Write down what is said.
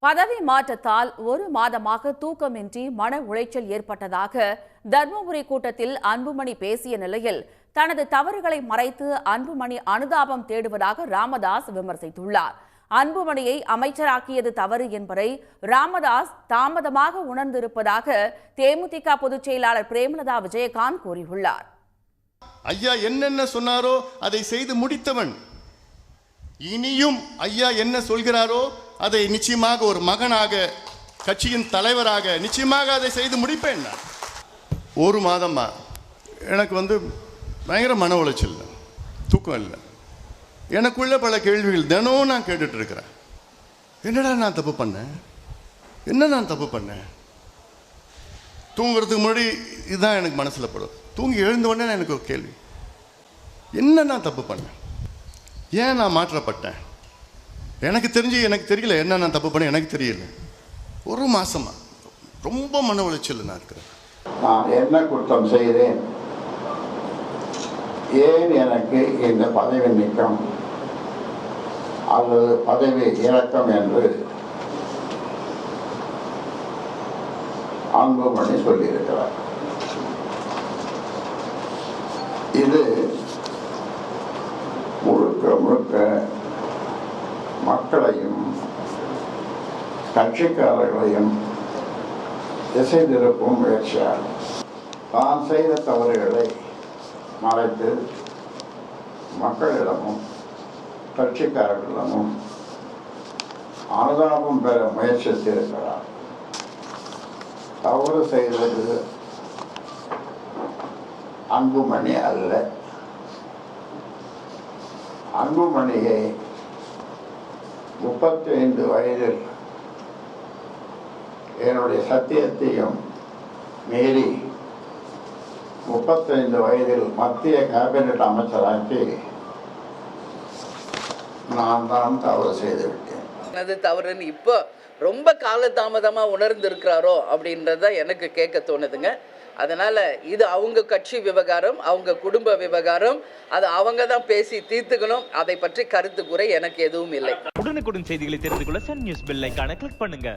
பதவி மாற்றத்தால் ஒரு மாதமாக தூக்கமின்றி மன உளைச்சல் ஏற்பட்டதாக தர்மபுரி கூட்டத்தில் அன்புமணி பேசிய நிலையில் தனது தவறுகளை மறைத்து அன்புமணி அனுதாபம் தேடுவதாக ராமதாஸ் விமர்சித்துள்ளார். அன்புமணியை அமைச்சராக்கியது தவறு என்பதை ராமதாஸ் தாமதமாக உணர்ந்திருப்பதாக தேமுதிக பொதுச் செயலாளர் பிரேமலதா விஜயகாந்த் கூறியுள்ளார். ஐயா என்னென்ன சொன்னாரோ அதை செய்து முடித்தவன். இனியும் ஐயா என்ன சொல்கிறாரோ அதை நிச்சயமாக ஒரு மகனாக, கட்சியின் தலைவராக நிச்சயமாக அதை செய்து முடிப்பேன். நான் ஒரு மாதமா எனக்கு பயங்கர மன உளைச்சல், தூக்கம் இல்லை. எனக்குள்ள பல கேள்விகள் தினமும் நான் கேட்டுட்டு இருக்கிறேன். என்னடா நான் தப்பு பண்ணேன், என்ன நான் தப்பு பண்ணேன்? தூங்குறதுக்கு முன்னாடி இதுதான் எனக்கு மனசில் படும். தூங்கி எழுந்த உடனே எனக்கு ஒரு கேள்வி, என்ன நான் தப்பு பண்ணேன், ஏன் நான் மாற்றப்பட்டேன்? எனக்கு தெரியல என்ன நான் தப்பு பண்ண, எனக்கு தெரியல. ஒரு மாசமா ரொம்ப மன உளைச்சல் நான் இருக்கிறேன். நான் என்ன குற்றம் செய்தேன், ஏன் எனக்கு இந்த பதவி நீக்கம் அல்லது பதவி இறக்கம் என்று அன்புமணி சொல்லியிருக்கிறார். இது முழுக்க முழுக்க மக்களையும் கட்சிக்காரர்களையும் திசை திருப்பும் முயற்சியால் தான் செய்த தவறுகளை மறைத்து மக்களிடமும் கட்சிக்காரர்களிடமும் அனுதாபம் பெற முயற்சித்திருக்கிறார். தவறு செய்தது அன்புமணி அல்ல. அன்புமணியை 35 வயதில் என்னுடைய சத்தியத்தையும் மீறி 35 வயதில் மத்திய கேபினட் அமைச்சராக்கி நான் தான் தவறு செய்துவிட்டேன். அது தவறுன்னு இப்போ ரொம்ப காலதாமதமாக உணர்ந்திருக்கிறாரோ அப்படின்றத எனக்கு கேட்க தோணுதுங்க. அதனால் இது அவங்க கட்சி விவகாரம், அவங்க குடும்ப விவகாரம், அது அவங்க தான் பேசி தீர்த்துக்கணும். அதை பற்றி கருத்து கூற எனக்கு எதுவும் இல்லை. உடனுக்குடன் செய்திகளை தெரிந்து கொள்ள சன் நியூஸ் பெல் ஐகானை கிளிக் பண்ணுங்க.